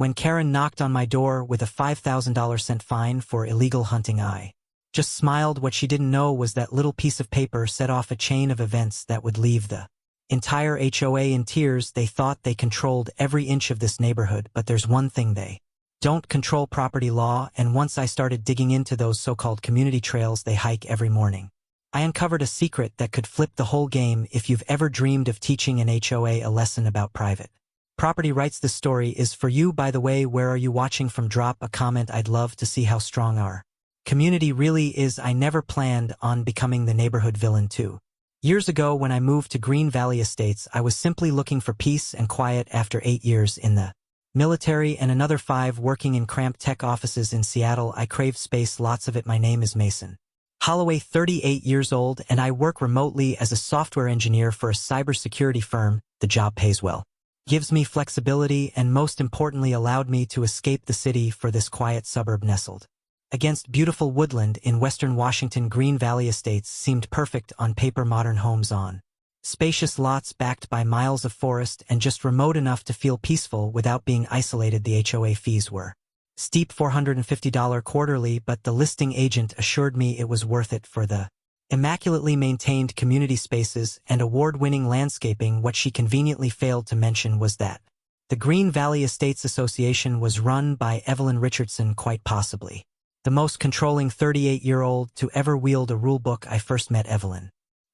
when Karen knocked on my door with a $5,000 cent fine for illegal hunting. I just smiled. What she didn't know was that little piece of paper set off a chain of events that would leave the entire HOA in tears. They thought they controlled every inch of this neighborhood, but there's one thing: they don't control property law. And once I started digging into those so-called community trails they hike every morning, I uncovered a secret that could flip the whole game. If you've ever dreamed of teaching an HOA a lesson about private property rights, this story is for you. By the way, where are you watching from? Drop a comment. I'd love to see how strong our community really is. I never planned on becoming the neighborhood villain. 2 years ago, when I moved to Green Valley Estates, I was simply looking for peace and quiet. After 8 years in the military and another 5 working in cramped tech offices in Seattle, I craved space, lots of it. My name is Mason Holloway, 38 years old, and I work remotely as a software engineer for a cybersecurity firm. The job pays well, gives me flexibility, and most importantly allowed me to escape the city for this quiet suburb nestled against beautiful woodland in western Washington. Green Valley Estates seemed perfect on paper. Modern homes on spacious lots backed by miles of forest and just remote enough to feel peaceful without being isolated. The HOA fees were steep, $450 quarterly, but the listing agent assured me it was worth it for the immaculately maintained community spaces and award-winning landscaping. What she conveniently failed to mention was that the Green Valley Estates Association was run by Evelyn Richardson, quite possibly the most controlling 38-year-old to ever wield a rulebook. I first met Evelyn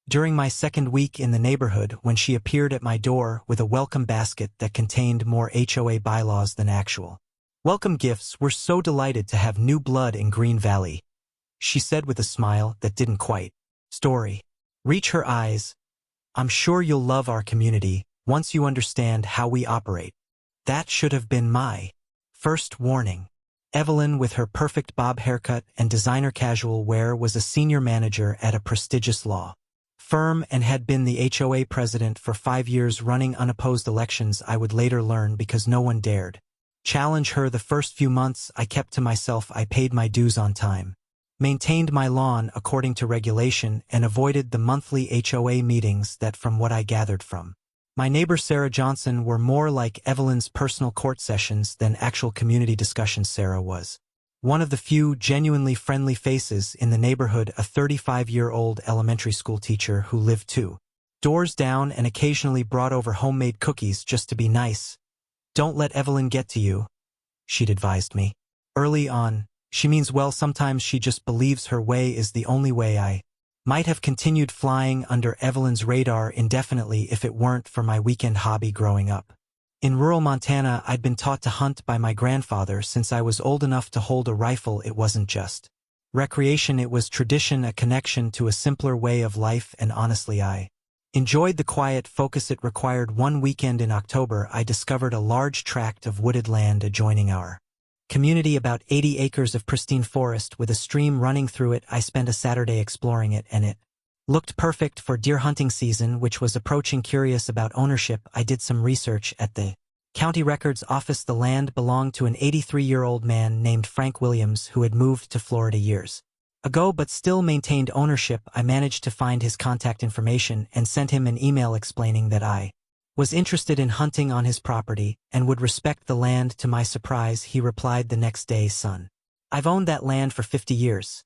during my second week in the neighborhood, when she appeared at my door with a welcome basket that contained more HOA bylaws than actual welcome gifts. "We're so delighted to have new blood in Green Valley," she said with a smile that didn't quite reach her eyes. "I'm sure you'll love our community once you understand how we operate." That should have been my first warning. Evelyn, with her perfect bob haircut and designer casual wear, was a senior manager at a prestigious law firm and had been the HOA president for 5 years, running unopposed elections. I would later learn because no one dared challenge her. The first few months I kept to myself. I paid my dues on time, maintained my lawn according to regulation, and avoided the monthly HOA meetings that, from what I gathered from my neighbor Sarah Johnson, were more like Evelyn's personal court sessions than actual community discussions. Sarah was one of the few genuinely friendly faces in the neighborhood, a 35-year-old elementary school teacher who lived 2 doors down and occasionally brought over homemade cookies just to be nice. "Don't let Evelyn get to you," she'd advised me early on. "She means well. Sometimes she just believes her way is the only way." I might have continued flying under Evelyn's radar indefinitely if it weren't for my weekend hobby. Growing up in rural Montana, I'd been taught to hunt by my grandfather since I was old enough to hold a rifle. It wasn't just recreation, it was tradition, a connection to a simpler way of life, and honestly, I enjoyed the quiet focus it required. One weekend in October, I discovered a large tract of wooded land adjoining our community, about 80 acres of pristine forest with a stream running through it. I spent a Saturday exploring it, and it looked perfect for deer hunting season, which was approaching. Curious about ownership, I did some research at the county records office. The land belonged to an 83-year-old man named Frank Williams, who had moved to Florida years ago but still maintained ownership. I managed to find his contact information and sent him an email explaining that I was interested in hunting on his property and would respect the land. To my surprise, he replied the next day, "Son, I've owned that land for 50 years.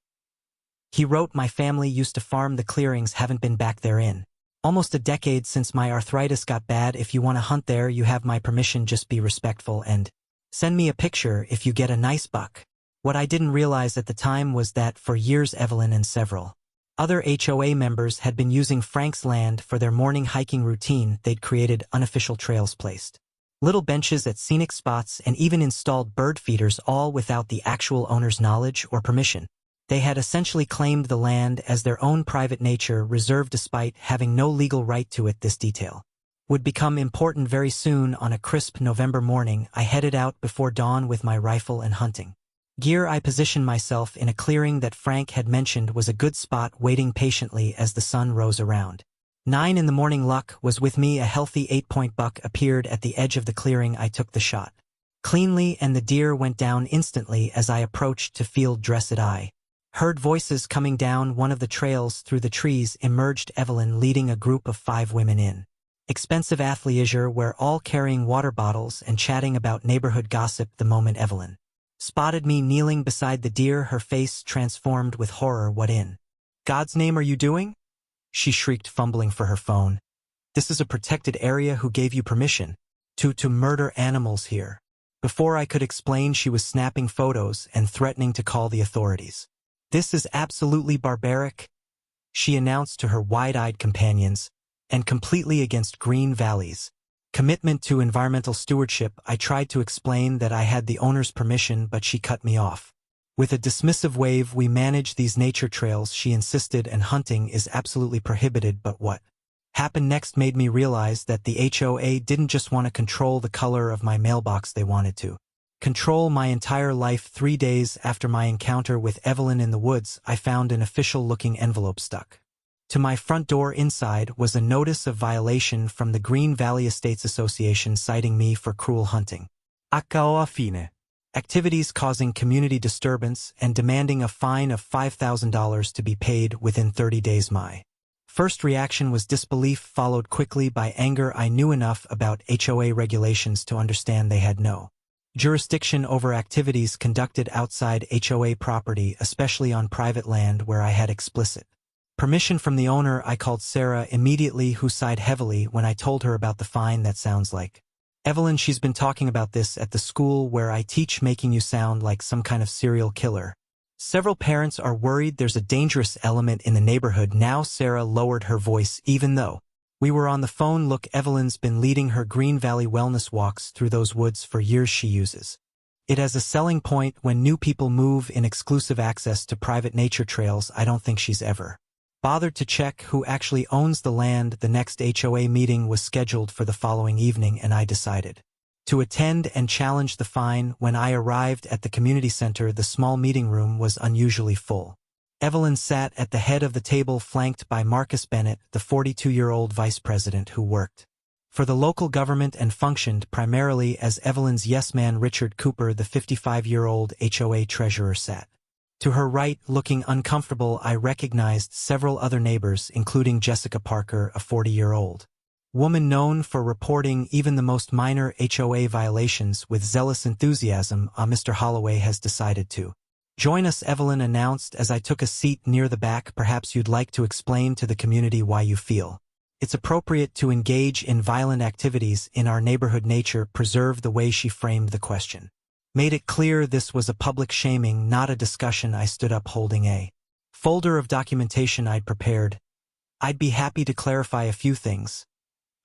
He wrote, "My family used to farm the clearings, haven't been back there in almost a decade since my arthritis got bad. If you want to hunt there, you have my permission. Just be respectful and send me a picture if you get a nice buck." What I didn't realize at the time was that for years Evelyn and several other HOA members had been using Frank's land for their morning hiking routine. They'd created unofficial trails, placed little benches at scenic spots, and even installed bird feeders, all without the actual owner's knowledge or permission. They had essentially claimed the land as their own private nature reserve despite having no legal right to it. This detail would become important very soon. On a crisp November morning, I headed out before dawn with my rifle and hunting gear. I positioned myself in a clearing that Frank had mentioned was a good spot, waiting patiently as the sun rose. Around 9 in the morning, luck was with me. A healthy 8-point buck appeared at the edge of the clearing. I took the shot cleanly, and the deer went down instantly. As I approached to field dress it, I heard voices coming down one of the trails. Through the trees emerged Evelyn, leading a group of 5 women in expensive athleisure where all carrying water bottles and chatting about neighborhood gossip the moment Evelyn spotted me kneeling beside the deer, her face transformed with horror. What in God's name are you doing? She shrieked, fumbling for her phone. This is a protected area. Who gave you permission to murder animals here? Before I could explain, she was snapping photos and threatening to call the authorities. This is absolutely barbaric, she announced to her wide-eyed companions, and completely against Green Valley's commitment to environmental stewardship. I tried to explain that I had the owner's permission, but she cut me off. With a dismissive wave, we manage these nature trails, she insisted, and hunting is absolutely prohibited. But what happened next made me realize that the HOA didn't just want to control the color of my mailbox, they wanted to control my entire life. 3 days after my encounter with Evelyn in the woods, I found an official-looking envelope stuck to my front door. Inside was a notice of violation from the Green Valley Estates Association citing me for cruel hunting, HOA fine, activities causing community disturbance, and demanding a fine of $5,000 to be paid within 30 days. My first reaction was disbelief, followed quickly by anger. I knew enough about HOA regulations to understand they had no jurisdiction over activities conducted outside HOA property, especially on private land where I had explicit permission from the owner. I called Sarah immediately, who sighed heavily when I told her about the fine. That sounds like Evelyn. She's been talking about this at the school where I teach, making you sound like some kind of serial killer. Several parents are worried there's a dangerous element in the neighborhood now. Sarah lowered her voice even though we were on the phone. Look, Evelyn's been leading her Green Valley wellness walks through those woods for years. She uses it as a selling point when new people move in, exclusive access to private nature trails. I don't think she's ever bothered to check who actually owns the land. The next HOA meeting was scheduled for the following evening, and I decided to attend and challenge the fine. When I arrived at the community center, the small meeting room was unusually full. Evelyn sat at the head of the table, flanked by Marcus Bennett, the 42-year-old vice president who worked for the local government and functioned primarily as Evelyn's yes-man. Richard Cooper, the 55-year-old HOA treasurer, sat to her right, looking uncomfortable. I recognized several other neighbors, including Jessica Parker, a 40-year-old woman known for reporting even the most minor HOA violations with zealous enthusiasm. Mr. Holloway has decided to join us, Evelyn announced as I took a seat near the back. Perhaps you'd like to explain to the community why you feel it's appropriate to engage in violent activities in our neighborhood. Nature preserve. The way she framed the question made it clear this was a public shaming, not a discussion. I stood up, holding a folder of documentation I'd prepared. I'd be happy to clarify a few things,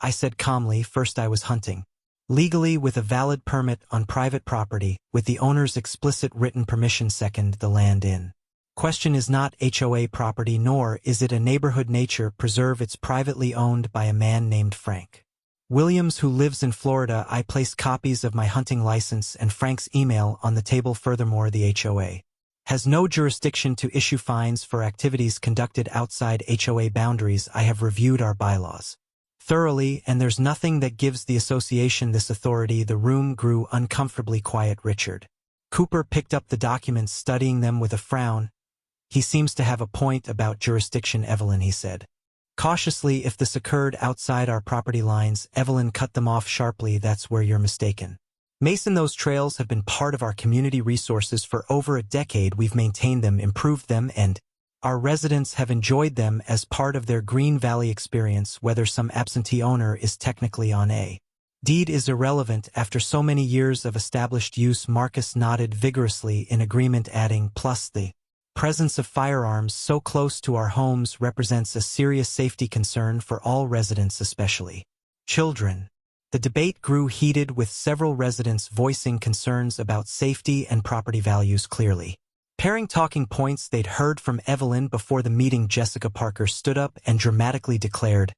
I said calmly. First, I was hunting legally with a valid permit on private property, with the owner's explicit written permission. Second, the land in question is not HOA property, nor is it a neighborhood nature preserve. It's privately owned by a man named Frank Williams, who lives in Florida. I placed copies of my hunting license and Frank's email on the table. Furthermore, the HOA has no jurisdiction to issue fines for activities conducted outside HOA boundaries. I have reviewed our bylaws thoroughly, and there's nothing that gives the association this authority. The room grew uncomfortably quiet. Richard Cooper picked up the documents, studying them with a frown. He seems to have a point about jurisdiction, Evelyn, he said cautiously. If this occurred outside our property lines, Evelyn cut them off sharply. That's where you're mistaken, Mason. Those trails have been part of our community resources for over a decade. We've maintained them, improved them, and our residents have enjoyed them as part of their Green Valley experience. Whether some absentee owner is technically on a deed is irrelevant after so many years of established use. Marcus nodded vigorously in agreement, adding, plus the presence of firearms so close to our homes represents a serious safety concern for all residents, especially children. The debate grew heated, with several residents voicing concerns about safety and property values, clearly pairing talking points they'd heard from Evelyn before the meeting. Jessica Parker stood up and dramatically declared,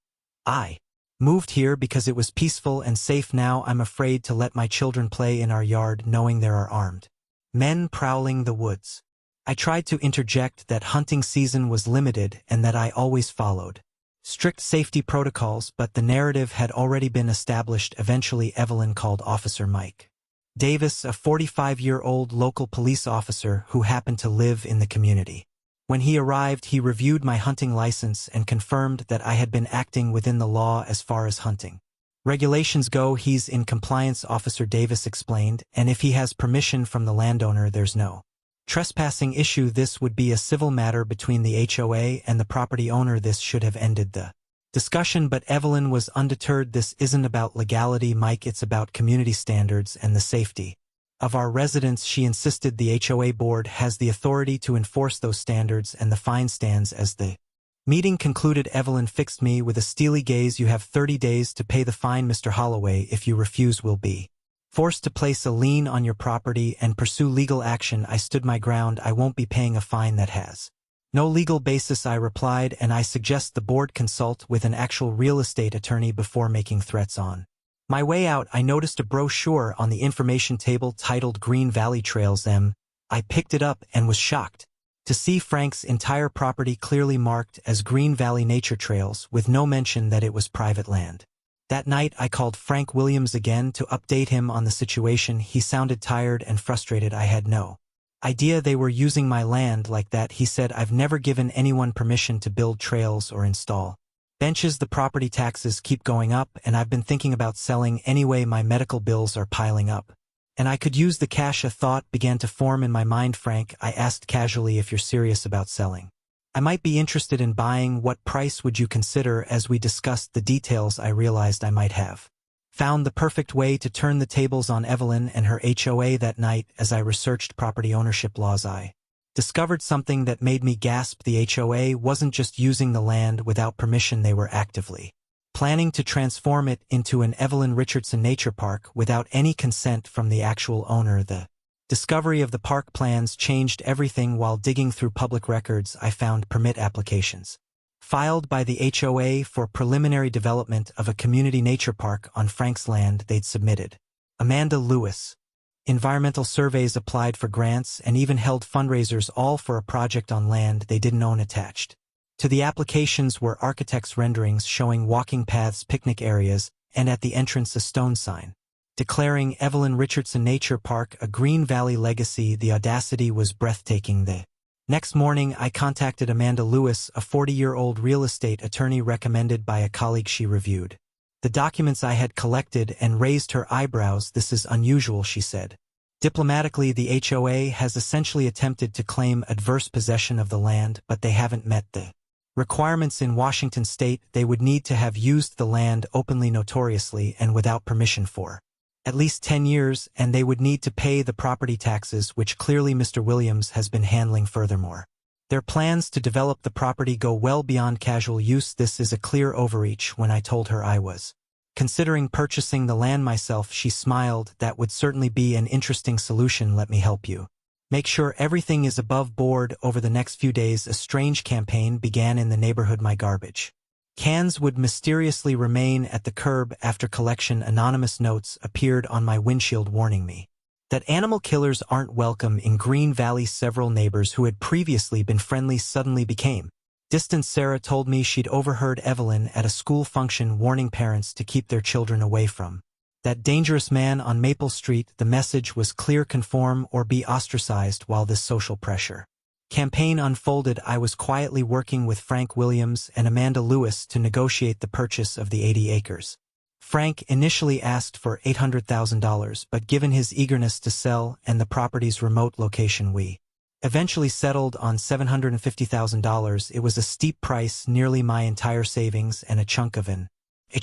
I moved here because it was peaceful and safe. Now I'm afraid to let my children play in our yard, knowing there are armed men prowling the woods. I tried to interject that hunting season was limited and that I always followed strict safety protocols, but the narrative had already been established. Eventually, Evelyn called Officer Mike Davis, a 45-year-old local police officer who happened to live in the community. When he arrived, he reviewed my hunting license and confirmed that I had been acting within the law as far as hunting regulations go. He's in compliance, Officer Davis explained, and if he has permission from the landowner, there's no trespassing issue. This would be a civil matter between the HOA and the property owner. This should have ended the discussion, but Evelyn was undeterred. This isn't about legality, Mike, it's about community standards and the safety of our residents. She insisted the HOA board has the authority to enforce those standards, and the fine stands. As the meeting concluded, Evelyn fixed me with a steely gaze. You have 30 days to pay the fine, Mr. Holloway. If you refuse, we'll be forced to place a lien on your property and pursue legal action. I stood my ground. I won't be paying a fine that has no legal basis, I replied, and I suggest the board consult with an actual real estate attorney before making threats. On my way out, I noticed a brochure on the information table titled Green Valley Trails. I picked it up and was shocked to see Frank's entire property clearly marked as Green Valley Nature Trails, with no mention that it was private land. That night, I called Frank Williams again to update him on the situation. He sounded tired and frustrated. I had no idea they were using my land like that, he said. I've never given anyone permission to build trails or install benches. The property taxes keep going up, and I've been thinking about selling anyway. My medical bills are piling up, and I could use the cash. A thought began to form in my mind. Frank, I asked casually, if you're serious about selling, I might be interested in buying. What price would you consider? As we discussed the details, I realized I might have found the perfect way to turn the tables on Evelyn and her HOA. That night, as I researched property ownership laws, I discovered something that made me gasp. The HOA wasn't just using the land without permission, they were actively planning to transform it into an Evelyn Richardson Nature Park without any consent from the actual owner. The discovery of the park plans changed everything. While digging through public records, I found permit applications filed by the HOA for preliminary development of a community nature park on Frank's land they'd submitted. Amanda Lewis. Environmental surveys, applied for grants, and even held fundraisers, all for a project on land they didn't own. Attached to the applications were architects' renderings showing walking paths, picnic areas, and at the entrance a stone sign declaring Evelyn Richardson Nature Park a Green Valley legacy. The audacity was breathtaking. The next morning, I contacted Amanda Lewis, a 40-year-old real estate attorney recommended by a colleague. She reviewed the documents I had collected and raised her eyebrows. This is unusual, she said. Diplomatically, the HOA has essentially attempted to claim adverse possession of the land, but they haven't met the requirements in Washington state. They would need to have used the land openly, notoriously, and without permission for at least 10 years, and they would need to pay the property taxes, which clearly Mr. Williams has been handling. Furthermore, their plans to develop the property go well beyond casual use. This is a clear overreach. When I told her I was considering purchasing the land myself, she smiled. That would certainly be an interesting solution. Let me help you make sure everything is above board. Over the next few days, a strange campaign began in the neighborhood. My garbage cans would mysteriously remain at the curb after collection. Anonymous notes appeared on my windshield warning me that animal killers aren't welcome in Green Valley. Several neighbors who had previously been friendly suddenly became distant. Sarah told me she'd overheard Evelyn at a school function warning parents to keep their children away from that dangerous man on Maple Street. The message was clear: conform or be ostracized. While this social pressure campaign unfolded, I was quietly working with Frank Williams and Amanda Lewis to negotiate the purchase of the 80 acres. Frank initially asked for $800,000, but given his eagerness to sell and the property's remote location, we eventually settled on $750,000. It was a steep price, nearly my entire savings and a chunk of an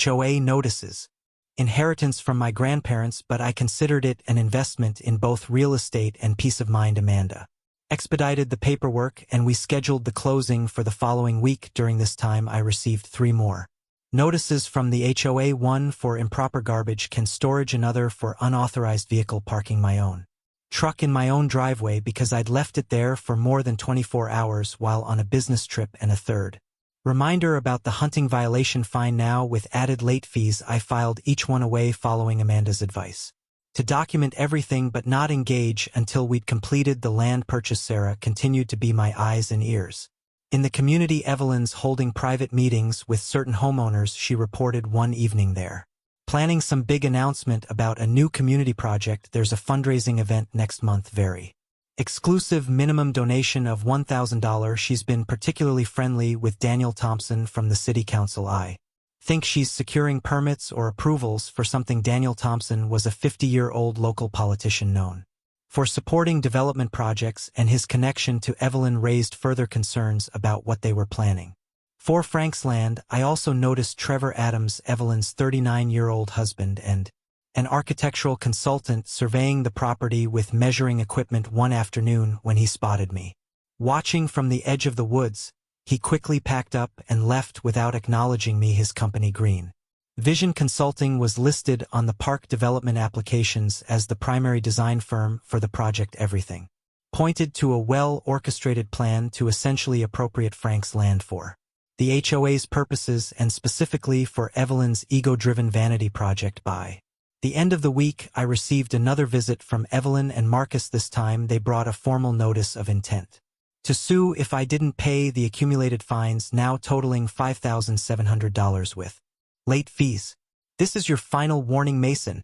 HOA notices inheritance from my grandparents, but I considered it an investment in both real estate and peace of mind. Amanda expedited the paperwork, and we scheduled the closing for the following week. During this time, I received 3 more notices from the HOA, one for improper garbage can storage, another for unauthorized vehicle parking my own truck in my own driveway because I'd left it there for more than 24 hours while on a business trip, and a third reminder about the hunting violation fine. Now, with added late fees, I filed each one away following Amanda's advice to document everything but not engage until we'd completed the land purchase. Sarah continued to be my eyes and ears in the community. Evelyn's holding private meetings with certain homeowners. She reported one evening they're planning some big announcement about a new community project. There's a fundraising event next month. Very Exclusive minimum donation of $1,000. She's been particularly friendly with Daniel Thompson from the City Council. I think she's securing permits or approvals for something. Daniel Thompson was a 50-year-old local politician known for supporting development projects, and his connection to Evelyn raised further concerns about what they were planning. For Frank's land, I also noticed Trevor Adams, Evelyn's 39-year-old husband, and an architectural consultant surveying the property with measuring equipment one afternoon when he spotted me watching from the edge of the woods. He quickly packed up and left without acknowledging me. His company, Green Vision Consulting, was listed on the park development applications as the primary design firm for the project. Everything pointed to a well-orchestrated plan to essentially appropriate Frank's land for the HOA's purposes, and specifically for Evelyn's ego-driven vanity project. By the end of the week, I received another visit from Evelyn and Marcus. This time they brought a formal notice of intent to sue if I didn't pay the accumulated fines, now totaling $5,700 with late fees. "This is your final warning, Mason,"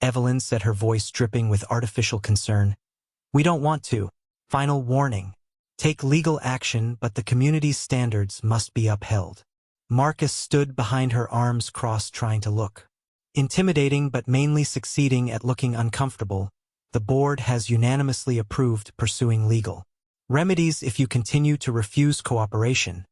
Evelyn said, her voice dripping with artificial concern. "We don't want to, final warning, take legal action, but the community's standards must be upheld." Marcus stood behind her, arms crossed, trying to look intimidating but mainly succeeding at looking uncomfortable. "The board has unanimously approved pursuing legal remedies if you continue to refuse cooperation,"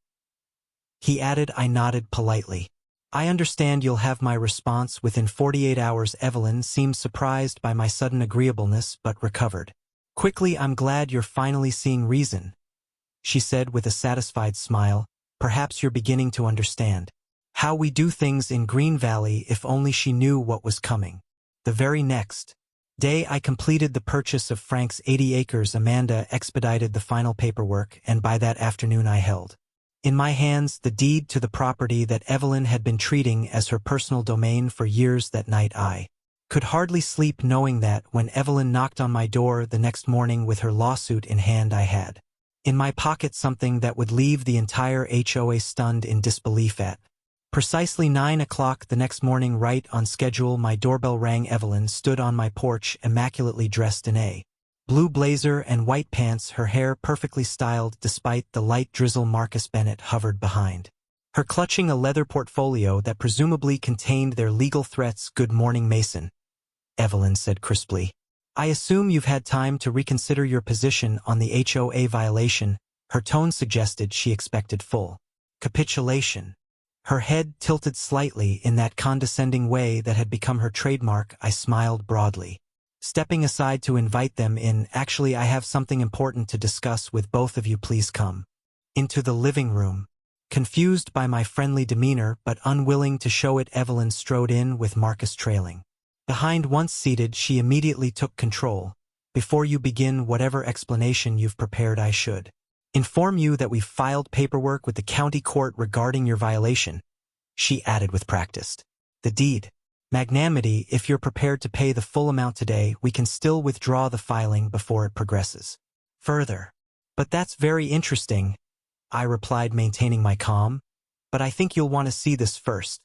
he added. I nodded politely. "I understand. You'll have my response within 48 hours. Evelyn seemed surprised by my sudden agreeableness but recovered quickly. "I'm glad you're finally seeing reason," she said with a satisfied smile. "Perhaps you're beginning to understand how we do things in Green Valley." If only she knew what was coming. The very next day I completed the purchase of Frank's 80 acres. Amanda expedited the final paperwork, and by that afternoon I held in my hands the deed to the property that Evelyn had been treating as her personal domain for years. That night I could hardly sleep, knowing that when Evelyn knocked on my door the next morning with her lawsuit in hand, I had in my pocket something that would leave the entire HOA stunned in disbelief. At precisely 9 o'clock the next morning, right on schedule, my doorbell rang. Evelyn stood on my porch, immaculately dressed in a blue blazer and white pants, her hair perfectly styled despite the light drizzle. Marcus Bennett hovered behind her, clutching a leather portfolio that presumably contained their legal threats. "Good morning, Mason," Evelyn said crisply. "I assume you've had time to reconsider your position on the HOA violation." Her tone suggested she expected full capitulation. Her head tilted slightly in that condescending way that had become her trademark. I smiled broadly, stepping aside to invite them in. "Actually, I have something important to discuss with both of you. Please come into the living room." Confused by my friendly demeanor but unwilling to show it, Evelyn strode in with Marcus trailing behind. Once seated, she immediately took control. "Before you begin whatever explanation you've prepared, I should inform you that we've filed paperwork with the county court regarding your violation," she added with practiced "the deed. Magnanimity, if you're prepared to pay the full amount today, we can still withdraw the filing before it progresses further." "But that's very interesting," I replied, maintaining my calm. "But I think you'll want to see this first."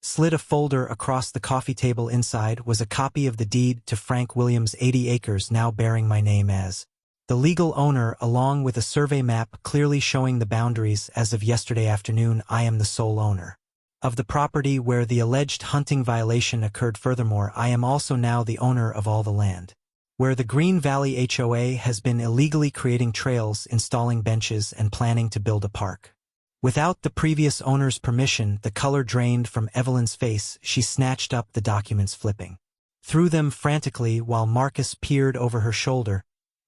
Slid a folder across the coffee table. Inside was a copy of the deed to Frank Williams' 80 acres, now bearing my name as the legal owner, along with a survey map clearly showing the boundaries. As of yesterday afternoon, I am the sole owner of the property where the alleged hunting violation occurred. Furthermore, I am also now the owner of all the land where the Green Valley HOA has been illegally creating trails, installing benches, and planning to build a park. Without the previous owner's permission, the color drained from Evelyn's face. She snatched up the documents, flipping through them frantically while Marcus peered over her shoulder,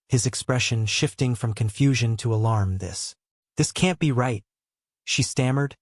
his expression shifting from confusion to alarm. This can't be right," she stammered.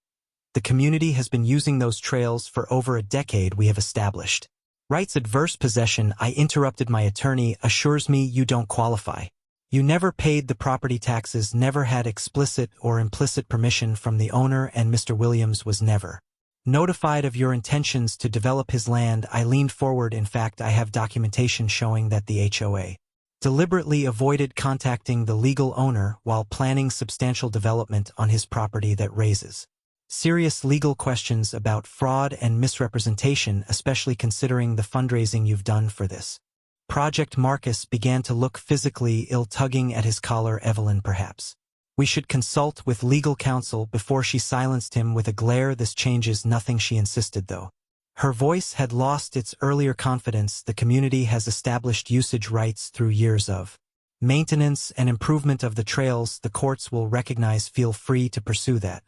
"The community has been using those trails for over a decade. We have established rights adverse possession." I interrupted. "My attorney assures me you don't qualify. You never paid the property taxes, never had explicit or implicit permission from the owner, and Mr. Williams was never notified of your intentions to develop his land." I leaned forward. "In fact, I have documentation showing that the HOA deliberately avoided contacting the legal owner while planning substantial development on his property that raises serious legal questions about fraud and misrepresentation, especially considering the fundraising you've done for this Project Marcus began to look physically ill, tugging at his collar. Evelyn, perhaps we should consult with legal counsel before she silenced him with a glare. This changes nothing, she insisted, though. Her voice had lost its earlier confidence. The community has established usage rights through years of maintenance and improvement of the trails. The courts will recognize. Feel free to pursue that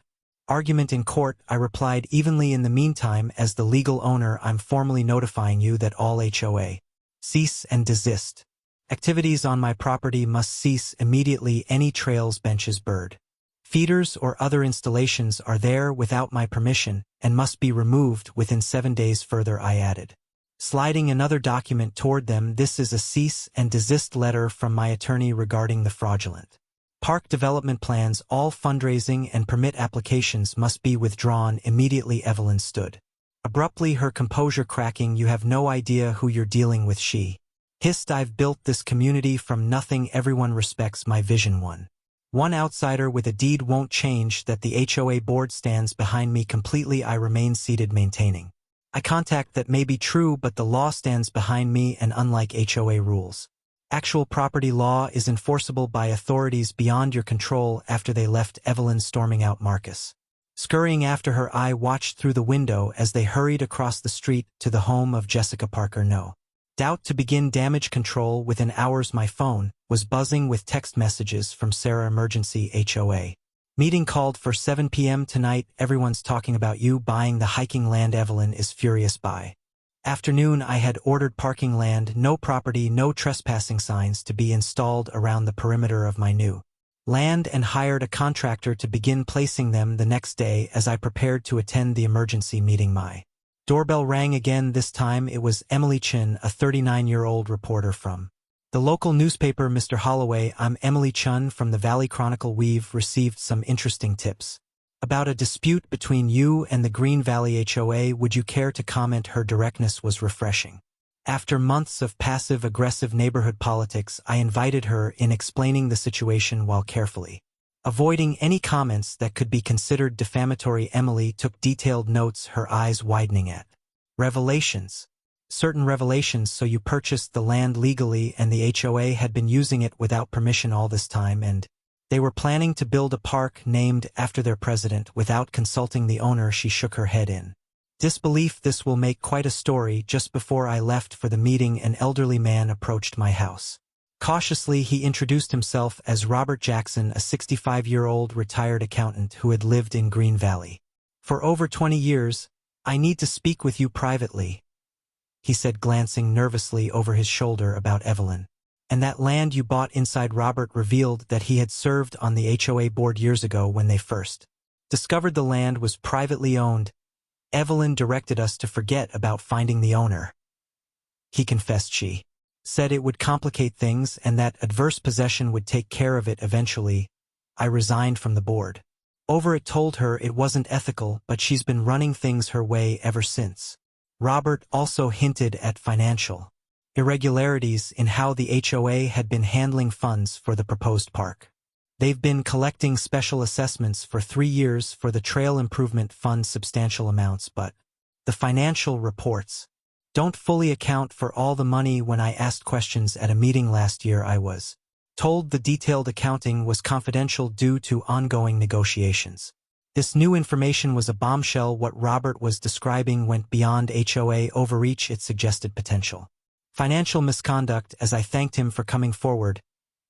argument in court, I replied evenly. In the meantime, as the legal owner, I'm formally notifying you that all HOA cease and desist activities on my property must cease immediately. Any trails, benches, bird feeders, or other installations are there without my permission and must be removed within 7 days. Further, I added, sliding another document toward them, this is a cease and desist letter from my attorney regarding the fraudulent park development plans. All fundraising and permit applications must be withdrawn immediately. Evelyn stood abruptly, her composure cracking. You have no idea who you're dealing with, she hissed. I've built this community from nothing. Everyone respects my vision. One outsider with a deed won't change that. The HOA board stands behind me completely. I remain seated, maintaining eye contact. That may be true, but the law stands behind me, and unlike HOA rules, actual property law is enforceable by authorities beyond your control. After they left, Evelyn storming out, Marcus scurrying after her. I watched through the window as they hurried across the street to the home of Jessica Parker. No doubt to begin damage control within hours. My phone was buzzing with text messages from Sarah. Emergency HOA meeting called for 7 p.m. tonight. Everyone's talking about you buying the hiking land. Evelyn is furious. By afternoon, I had ordered parking land, no property, no trespassing signs to be installed around the perimeter of my new land, and hired a contractor to begin placing them the next day. As I prepared to attend the emergency meeting, my doorbell rang again. This time it was Emily Chun, a 39-year-old reporter from the local newspaper. Mr. Holloway, I'm Emily Chun from the Valley Chronicle. We've received some interesting tips about a dispute between you and the Green Valley HOA. Would you care to comment? Her directness was refreshing. After months of passive-aggressive neighborhood politics, I invited her in, explaining the situation while carefully avoiding any comments that could be considered defamatory. Emily took detailed notes, her eyes widening at revelations. Certain revelations. So you purchased the land legally, and the HOA had been using it without permission all this time, and they were planning to build a park named after their president without consulting the owner. She shook her head in disbelief. This will make quite a story. Just before I left for the meeting, an elderly man approached my house. Cautiously, he introduced himself as Robert Jackson, a 65-year-old retired accountant who had lived in Green Valley for over 20 years. I need to speak with you privately, he said, glancing nervously over his shoulder. About Evelyn and that land you bought inside. Robert revealed that he had served on the HOA board years ago when they first discovered the land was privately owned. Evelyn directed us to forget about finding the owner, he confessed. She said it would complicate things and that adverse possession would take care of it eventually. I resigned from the board over it. Told her it wasn't ethical, but she's been running things her way ever since. Robert also hinted at financial irregularities in how the HOA had been handling funds for the proposed park. They've been collecting special assessments for 3 years for the Trail Improvement Fund, substantial amounts, but the financial reports don't fully account for all the money. When I asked questions at a meeting last year, I was told the detailed accounting was confidential due to ongoing negotiations. This new information was a bombshell. What Robert was describing went beyond HOA overreach. It suggested potential financial misconduct. As I thanked him for coming forward,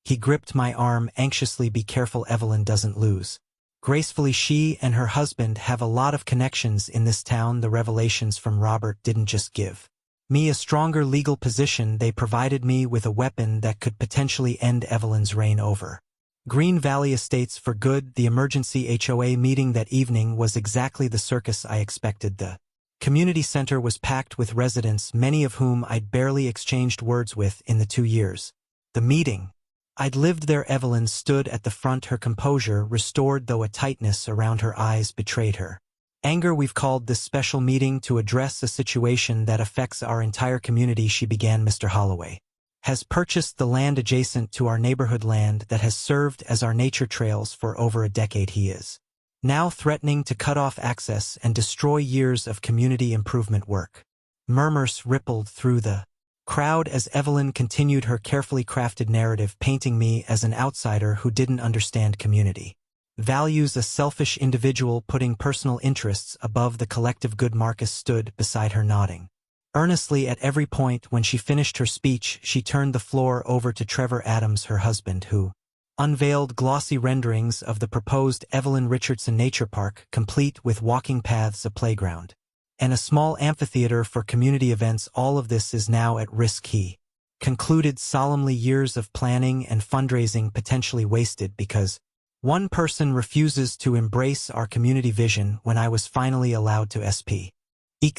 he gripped my arm anxiously. Be careful, Evelyn doesn't lose gracefully. She and her husband have a lot of connections in this town. The revelations from Robert didn't just give me a stronger legal position, they provided me with a weapon that could potentially end Evelyn's reign over Green Valley Estates for good. The emergency HOA meeting that evening was exactly the circus I expected. The community center was packed with residents, many of whom I'd barely exchanged words with in the 2 years the meeting I'd lived there. Evelyn stood at the front, her composure restored, though a tightness around her eyes betrayed her anger. We've called this special meeting to address a situation that affects our entire community, she began. Mr. Holloway has purchased the land adjacent to our neighborhood, land that has served as our nature trails for over a decade. He is now threatening to cut off access and destroy years of community improvement work. Murmurs rippled through the crowd as Evelyn continued her carefully crafted narrative, painting me as an outsider who didn't understand community values, a selfish individual putting personal interests above the collective good. Marcus stood beside her, nodding earnestly at every point. When she finished her speech, she turned the floor over to Trevor Adams, her husband, who unveiled glossy renderings of the proposed Evelyn Richardson Nature Park, complete with walking paths, a playground, and a small amphitheater for community events. All of this is now at risk, he concluded solemnly. Years of planning and fundraising potentially wasted because one person refuses to embrace our community vision. When I was finally allowed to speak,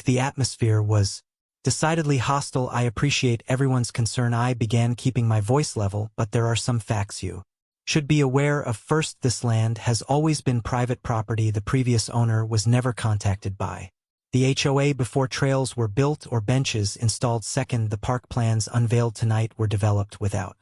the atmosphere was decidedly hostile. I appreciate everyone's concern. I began, keeping my voice level, but there are some facts you should be aware of. First, this land has always been private property. The previous owner was never contacted by the HOA before trails were built or benches installed. Second, the park plans unveiled tonight were developed without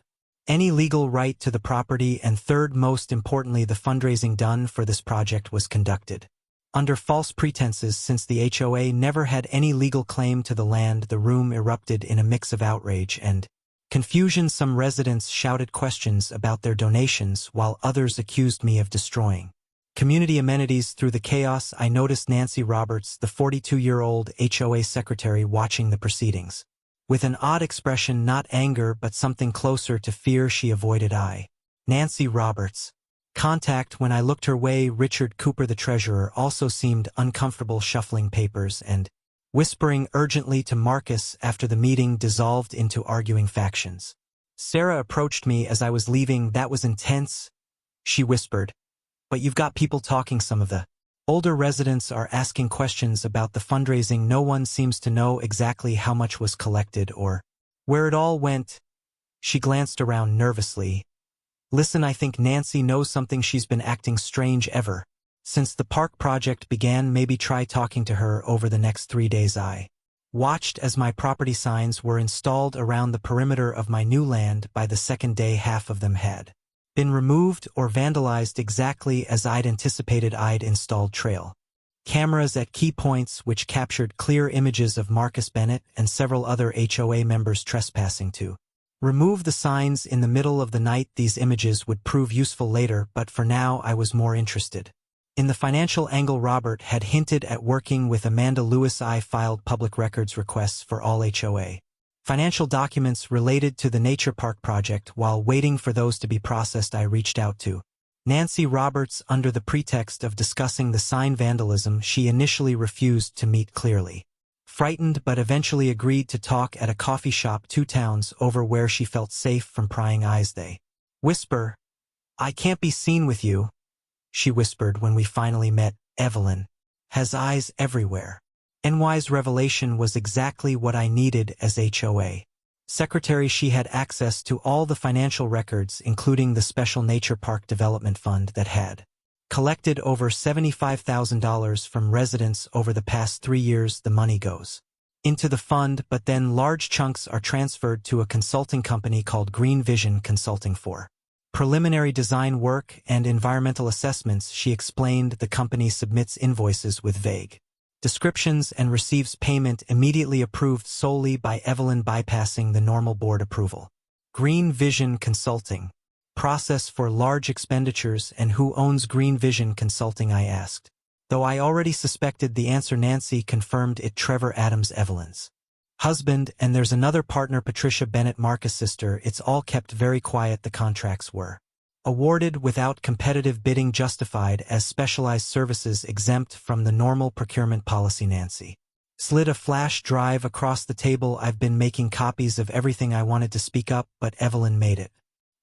any legal right to the property. And third, most importantly, the fundraising done for this project was conducted under false pretenses. Since the HOA never had any legal claim to the land, the room erupted in a mix of outrage and confusion. Some residents shouted questions about their donations, while others accused me of destroying community amenities. Through the chaos, I noticed Nancy Roberts, the 42-year-old HOA secretary, watching the proceedings with an odd expression, not anger but something closer to fear. She avoided Nancy Roberts' contact when I looked her way. Richard Cooper, the treasurer, also seemed uncomfortable, shuffling papers and whispering urgently to Marcus. After the meeting dissolved into arguing factions, Sarah approached me as I was leaving. That was intense, she whispered. But you've got people talking. Some of the older residents are asking questions about the fundraising. No one seems to know exactly how much was collected or where it all went. She glanced around nervously. Listen, I think Nancy knows something. She's been acting strange ever since the park project began. Maybe try talking to her over the next 3 days. I watched as my property signs were installed around the perimeter of my new land. By the second day, half of them had been removed or vandalized, exactly as I'd anticipated. I'd installed trail cameras at key points which captured clear images of Marcus Bennett and several other HOA members trespassing to remove the signs in the middle of the night. These images would prove useful later, but for now I was more interested in the financial angle. Robert had hinted at working with Amanda Lewis. I filed public records requests for all HOA financial documents related to the Nature Park project. While waiting for those to be processed, I reached out to Nancy Roberts under the pretext of discussing the sign vandalism. She initially refused to meet, clearly frightened, but eventually agreed to talk at a coffee shop 2 towns over where she felt safe from prying eyes. They whisper, "I can't be seen with you," she whispered when we finally met. Evelyn has eyes everywhere. NY's revelation was exactly what I needed as HOA secretary. She had access to all the financial records, including the Special Nature Park Development Fund that had collected over $75,000 from residents over the past 3 years. The money goes into the fund, but then large chunks are transferred to a consulting company called Green Vision Consulting for preliminary design work and environmental assessments. She explained the company submits invoices with vague descriptions and receives payment immediately, approved solely by Evelyn, bypassing the normal board approval. Green Vision Consulting process for large expenditures. And who owns Green Vision Consulting, I asked. Though I already suspected the answer, Nancy confirmed it. Trevor Adams, Evelyn's husband, and there's another partner, Patricia Bennett, Marcus' sister. It's all kept very quiet. The contracts were awarded without competitive bidding, justified as specialized services exempt from the normal procurement policy. Nancy slid a flash drive across the table. I've been making copies of everything. I wanted to speak up, but Evelyn made it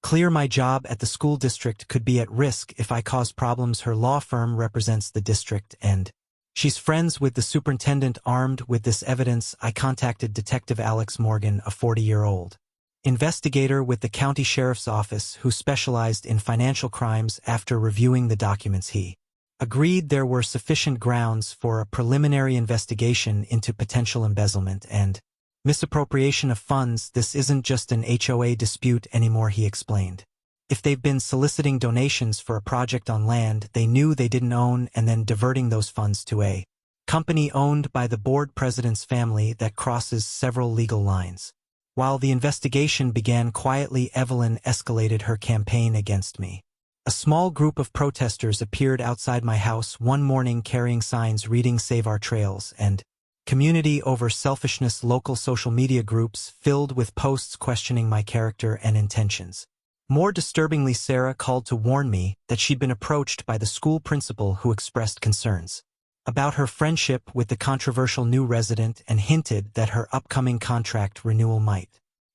clear my job at the school district could be at risk if I caused problems. Her law firm represents the district, and she's friends with the superintendent. Armed with this evidence, I contacted Detective Alex Morgan, a 40-year-old investigator with the county sheriff's office who specialized in financial crimes. After reviewing the documents, he agreed there were sufficient grounds for a preliminary investigation into potential embezzlement and misappropriation of funds. This isn't just an HOA dispute anymore, he explained. If they've been soliciting donations for a project on land they knew they didn't own and then diverting those funds to a company owned by the board president's family, that crosses several legal lines. While the investigation began quietly, Evelyn escalated her campaign against me. A small group of protesters appeared outside my house one morning carrying signs reading "Save Our Trails" and "Community Over Selfishness." Local social media groups filled with posts questioning my character and intentions. More disturbingly, Sarah called to warn me that she'd been approached by the school principal who expressed concerns about her friendship with the controversial new resident and hinted that her upcoming contract renewal might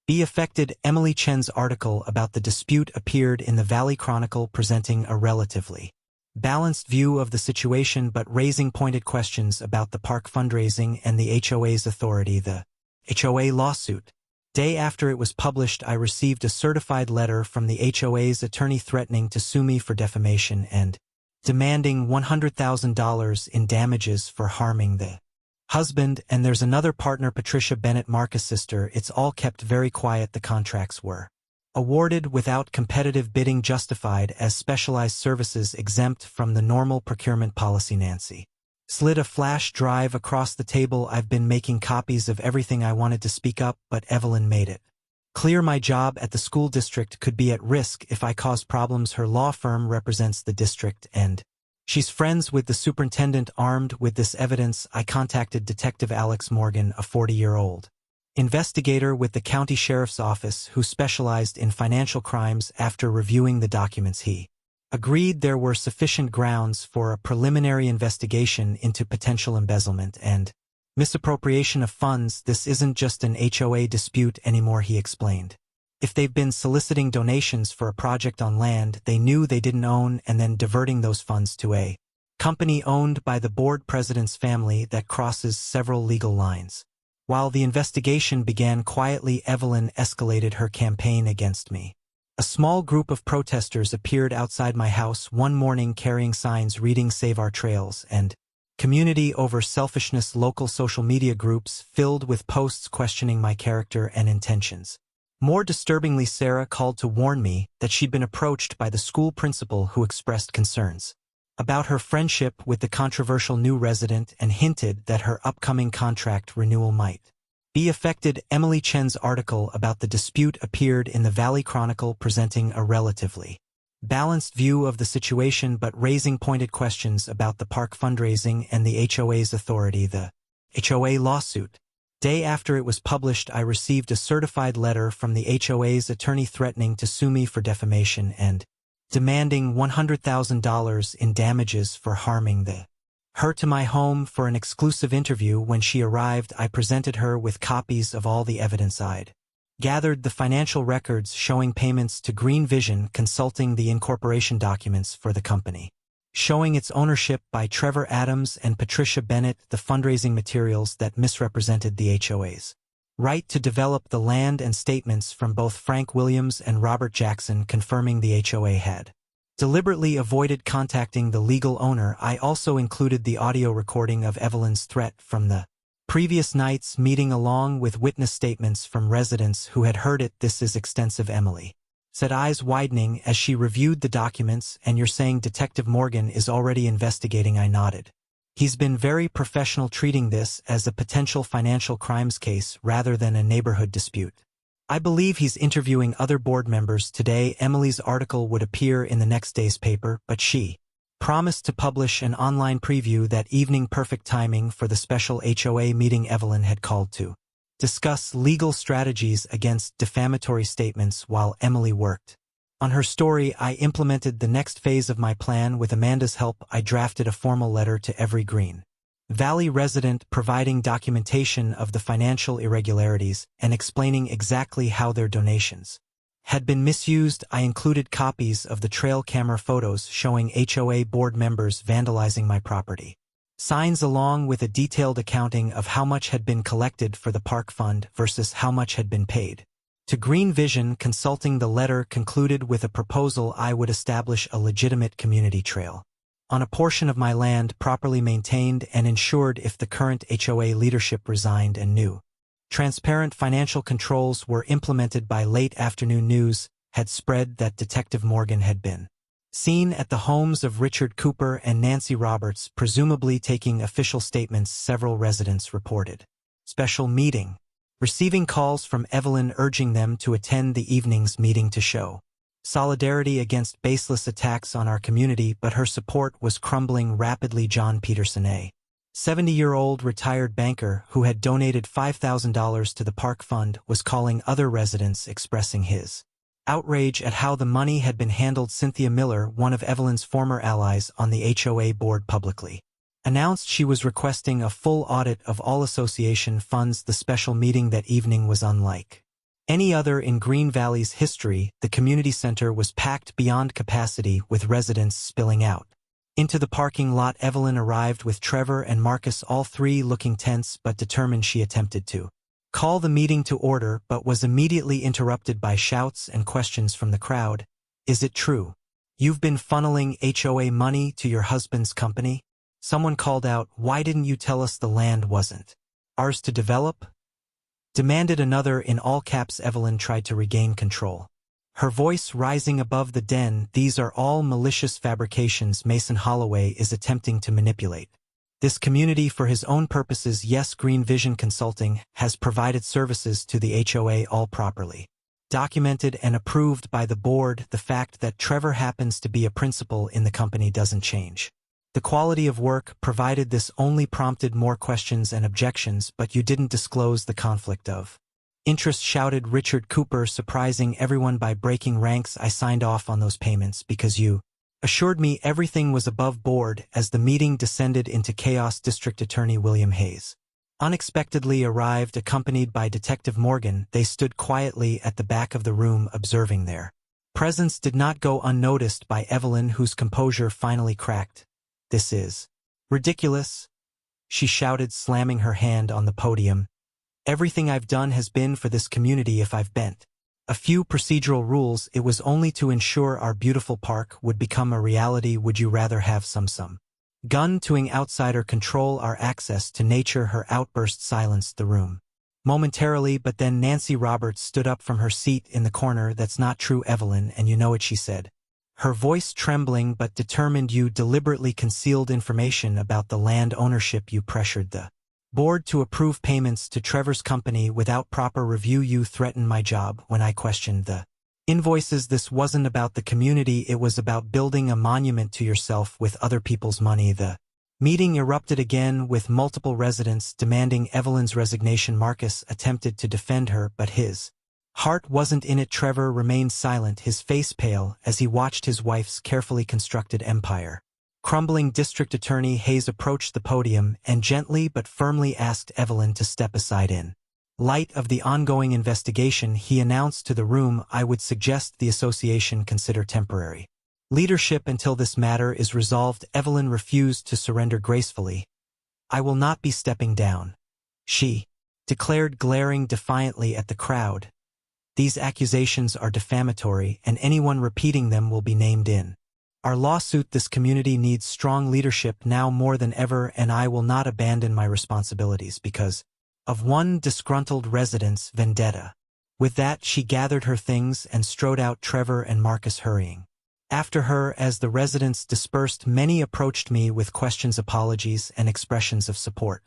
be affected. Emily Chen's article about the dispute appeared in the Valley Chronicle, presenting a relatively balanced view of the situation but raising pointed questions about the park fundraising and the HOA's authority. The HOA lawsuit. Day after it was published, I received a certified letter from the HOA's attorney threatening to sue me for defamation and demanding $100,000 in damages for harming the husband, and there's another partner, Patricia Bennett, Marcus' sister. It's all kept very quiet. The contracts were awarded without competitive bidding, justified as specialized services exempt from the normal procurement policy. Nancy slid a flash drive across the table. I've been making copies of everything. I wanted to speak up, but Evelyn made it clear my job at the school district could be at risk if I caused problems. Her law firm represents the district, and she's friends with the superintendent. Armed with this evidence, I contacted Detective Alex Morgan, a 40-year-old investigator with the county sheriff's office who specialized in financial crimes. After reviewing the documents, he agreed there were sufficient grounds for a preliminary investigation into potential embezzlement and misappropriation of funds. This isn't just an HOA dispute anymore, he explained. If they've been soliciting donations for a project on land they knew they didn't own and then diverting those funds to a company owned by the board president's family, that crosses several legal lines. While the investigation began quietly, Evelyn escalated her campaign against me. A small group of protesters appeared outside my house one morning carrying signs reading "Save Our Trails" and "Community Over Selfishness." Local social media groups filled with posts questioning my character and intentions. More disturbingly, Sarah called to warn me that she'd been approached by the school principal who expressed concerns about her friendship with the controversial new resident and hinted that her upcoming contract renewal might be affected. Emily Chen's article about the dispute appeared in the Valley Chronicle, presenting a relatively balanced view of the situation but raising pointed questions about the park fundraising and the HOA's authority. The HOA lawsuit. Day after it was published, I received a certified letter from the HOA's attorney threatening to sue me for defamation and demanding $100,000 in damages for harming her. To my home for an exclusive interview. When she arrived, I presented her with copies of all the evidence I'd gathered, the financial records showing payments to Green Vision Consulting, the incorporation documents for the company showing its ownership by Trevor Adams and Patricia Bennett, the fundraising materials that misrepresented the HOA's right to develop the land, and statements from both Frank Williams and Robert Jackson confirming the HOA had deliberately avoided contacting the legal owner. I also included the audio recording of Evelyn's threat from the previous night's meeting along with witness statements from residents who had heard it. This is extensive, Emily said, eyes widening as she reviewed the documents. And you're saying Detective Morgan is already investigating? I nodded. He's been very professional, treating this as a potential financial crimes case rather than a neighborhood dispute. I believe he's interviewing other board members today. Emily's article would appear in the next day's paper, but she promised to publish an online preview that evening. Perfect timing for the special HOA meeting. Evelyn had called to discuss legal strategies against defamatory statements while Emily worked on her story. I implemented the next phase of my plan. With Amanda's help, I drafted a formal letter to every Green Valley resident providing documentation of the financial irregularities and explaining exactly how their donations had been misused. I included copies of the trail camera photos showing HOA board members vandalizing my property signs, along with a detailed accounting of how much had been collected for the park fund versus how much had been paid to Green Vision Consulting. The letter concluded with a proposal I would establish a legitimate community trail on a portion of my land, properly maintained and insured if the current HOA leadership resigned, and new transparent financial controls were implemented. By late afternoon, news had spread that Detective Morgan had been seen at the homes of Richard Cooper and Nancy Roberts, presumably taking official statements. Several residents reported special meeting receiving calls from Evelyn urging them to attend the evening's meeting to show solidarity against baseless attacks on our community, but her support was crumbling rapidly. John Peterson, a 70-year-old retired banker who had donated $5,000 to the park fund, was calling other residents expressing his outrage at how the money had been handled. Cynthia Miller, one of Evelyn's former allies on the HOA board, publicly announced she was requesting a full audit of all association funds. The special meeting that evening was unlike any other in Green Valley's history. The community center was packed beyond capacity, with residents spilling out into the parking lot. Evelyn arrived with Trevor and Marcus, all three looking tense but determined. She attempted to call the meeting to order, but was immediately interrupted by shouts and questions from the crowd. "Is it true you've been funneling HOA money to your husband's company?" Someone called out. "Why didn't you tell us the land wasn't ours to develop?" demanded another in all caps. Evelyn tried to regain control, her voice rising above the din. "These are all malicious fabrications. Mason Holloway is attempting to manipulate this community for his own purposes. Yes, Green Vision Consulting has provided services to the HOA, all properly documented and approved by the board. The fact that Trevor happens to be a principal in the company doesn't change the quality of work provided. This only prompted more questions and objections. "But you didn't disclose the conflict of interest," shouted Richard Cooper, surprising everyone by breaking ranks. "I signed off on those payments because you assured me everything was above board." As the meeting descended into chaos, District Attorney William Hayes unexpectedly arrived, accompanied by Detective Morgan. They stood quietly at the back of the room, observing. Their presence did not go unnoticed by Evelyn, whose composure finally cracked. "This is ridiculous," she shouted, slamming her hand on the podium. "Everything I've done has been for this community. If I've bent a few procedural rules, it was only to ensure our beautiful park would become a reality. Would you rather have some gun to outsider control our access to nature?" Her outburst silenced the room momentarily, but then Nancy Roberts stood up from her seat in the corner. "That's not true, Evelyn, and you know it," she said, her voice trembling but determined. "You deliberately concealed information about the land ownership. You pressured the board to approve payments to Trevor's company without proper review. You threatened my job when I questioned the invoices. This wasn't about the community, it was about building a monument to yourself with other people's money." The meeting erupted again, with multiple residents demanding Evelyn's resignation. Marcus attempted to defend her, but his heart wasn't in it. Trevor remained silent, his face pale, as he watched his wife's carefully constructed empire crumbling. District Attorney Hayes approached the podium and gently but firmly asked Evelyn to step aside. In light of the ongoing investigation, he announced to the room, "I would suggest the association consider temporary leadership until this matter is resolved." Evelyn refused to surrender gracefully. "I will not be stepping down," she declared, glaring defiantly at the crowd. "These accusations are defamatory, and anyone repeating them will be named in our lawsuit. This community needs strong leadership now more than ever, and I will not abandon my responsibilities because of one disgruntled resident's vendetta." With that, she gathered her things and strode out, Trevor and Marcus hurrying after her. As the residents dispersed, many approached me with questions, apologies, and expressions of support.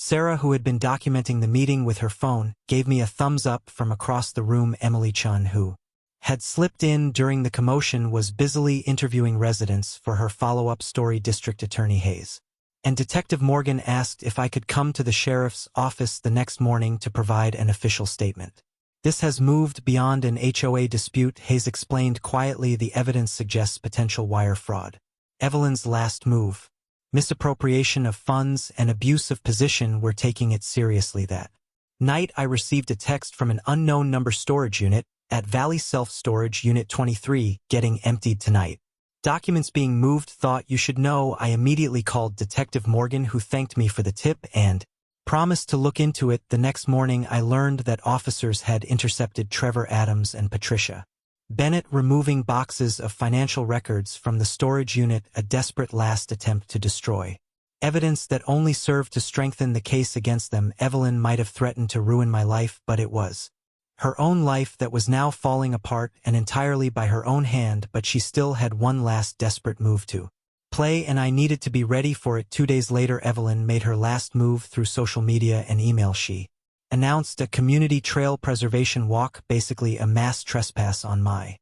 Sarah, who had been documenting the meeting with her phone, gave me a thumbs up from across the room. Emily Chun, who had slipped in during the commotion, was busily interviewing residents for her follow-up story. District Attorney Hayes and Detective Morgan asked if I could come to the sheriff's office the next morning to provide an official statement. "This has moved beyond an HOA dispute," Hayes explained quietly. "The evidence suggests potential wire fraud. Evelyn's last move, misappropriation of funds, and abuse of position. We're taking it seriously." That night, I received a text from an unknown number. "Storage unit at Valley Self-Storage Unit 23, getting emptied tonight. Documents being moved. Thought you should know." I immediately called Detective Morgan, who thanked me for the tip and promised to look into it. The next morning, I learned that officers had intercepted Trevor Adams and Patricia Bennett removing boxes of financial records from the storage unit, a desperate last attempt to destroy evidence that only served to strengthen the case against them. Evelyn might have threatened to ruin my life, but it was her own life that was now falling apart, and entirely by her own hand. But she still had one last desperate move to play, and I needed to be ready for it. 2 days later, Evelyn made her last move through social media and email. She announced a community trail preservation walk, basically a mass trespass on my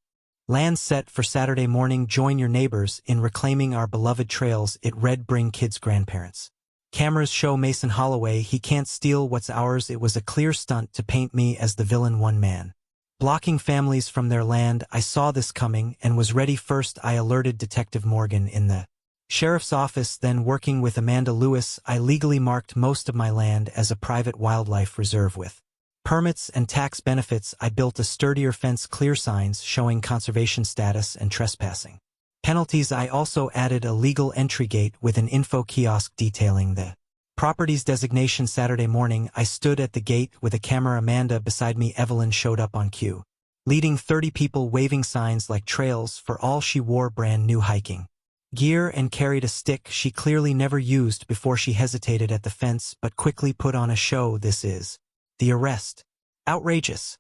land set for Saturday morning. Join your neighbors in reclaiming our beloved trails. It read, bring kids' grandparents. Cameras show Mason Holloway, he can't steal what's ours. It was a clear stunt to paint me as the villain, one man blocking families from their land. I saw this coming and was ready. First, I alerted Detective Morgan in the sheriff's office, then working with Amanda Lewis, I legally marked most of my land as a private wildlife reserve with permits and tax benefits. I built a sturdier fence, clear signs showing conservation status and trespassing penalties. I also added a legal entry gate with an info kiosk detailing the property's designation. Saturday morning, I stood at the gate with a camera. Amanda beside me. Evelyn showed up on cue, leading 30 people, waving signs like trails for all. She wore brand new hiking gear and carried a stick she clearly never used before. She hesitated at the fence but quickly put on a show. This is the arrest. Outrageous,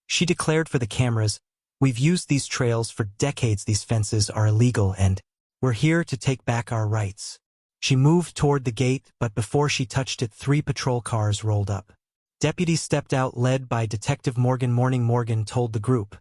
she declared for the cameras. We've used these trails for decades. These fences are illegal and we're here to take back our rights. She moved toward the gate, but before she touched it, 3 patrol cars rolled up. Deputies stepped out, led by Detective Morgan. Morgan told the group,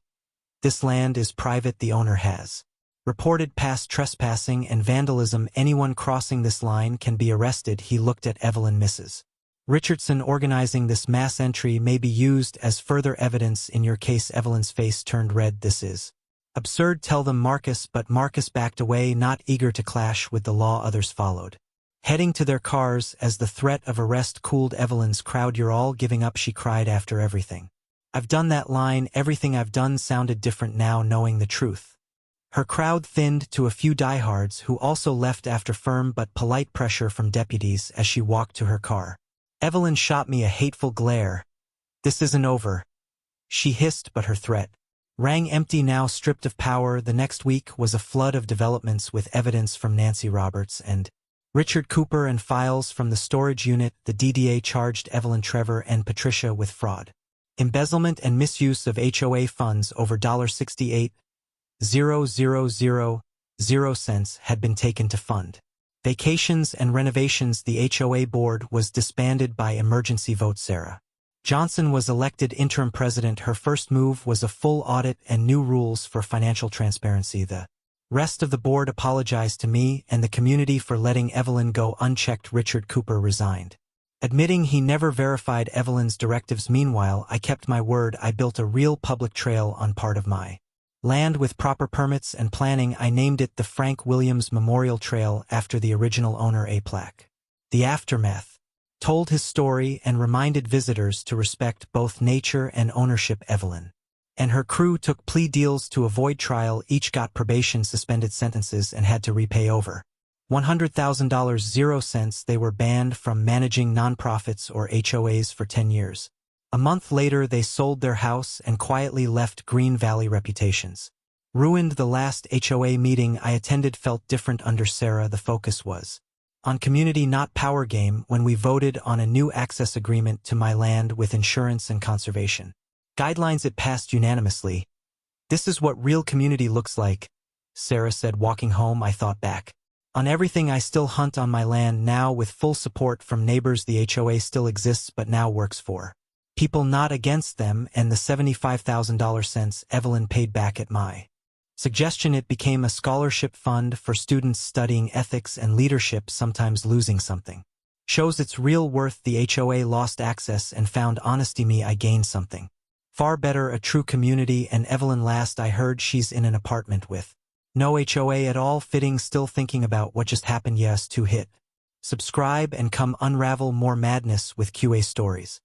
this land is private. The owner has reported past trespassing and vandalism. Anyone crossing this line can be arrested. He looked at Evelyn. Mrs. Richardson, organizing this mass entry may be used as further evidence in your case. Evelyn's face turned red. This is absurd. Tell them, Marcus. But Marcus backed away, not eager to clash with the law. Others followed, heading to their cars as the threat of arrest cooled Evelyn's crowd. You're all giving up, she cried. After everything I've done. That line, everything I've done, sounded different now, knowing the truth. Her crowd thinned to a few diehards who also left after firm but polite pressure from deputies as she walked to her car. Evelyn shot me a hateful glare. This isn't over, she hissed, but her threat rang empty now. Stripped of power, the next week was a flood of developments with evidence from Nancy Roberts and Richard Cooper and files from the storage unit. The DDA charged Evelyn, Trevor, and Patricia with fraud, embezzlement, and misuse of HOA funds. Over $68,000 had been taken to fund vacations and renovations. The HOA board was disbanded by emergency vote. Sarah Johnson was elected interim president. Her first move was a full audit and new rules for financial transparency. The rest of the board apologized to me and the community for letting Evelyn go unchecked. Richard Cooper resigned, admitting he never verified Evelyn's directives. Meanwhile, I kept my word. I built a real public trail on part of my land with proper permits and planning. I named it the Frank Williams Memorial Trail after the original owner. A plaque, The Aftermath, told his story and reminded visitors to respect both nature and ownership. Evelyn and her crew took plea deals to avoid trial. Each got probation, suspended sentences, and had to repay over $100,000. 0 cents. They were banned from managing nonprofits or HOAs for 10 years. A month later, they sold their house and quietly left. Green Valley reputations ruined. The last HOA meeting I attended felt different under Sarah. The focus was on community, not power game. When we voted on a new access agreement to my land with insurance and conservation guidelines, it passed unanimously. This is what real community looks like, Sarah said. Walking home, I thought back on everything. I still hunt on my land now with full support from neighbors. The HOA still exists but now works for people, not against them, and the $75,000 Evelyn paid back at my suggestion. It became a scholarship fund for students studying ethics and leadership. Sometimes losing something shows its real worth. The HOA lost access and found honesty. Me, I gained something far better, a true community. And Evelyn, last I heard, she's in an apartment with no HOA at all. Fitting. Still thinking about what just happened. Yes, to hit subscribe and come unravel more madness with QA stories.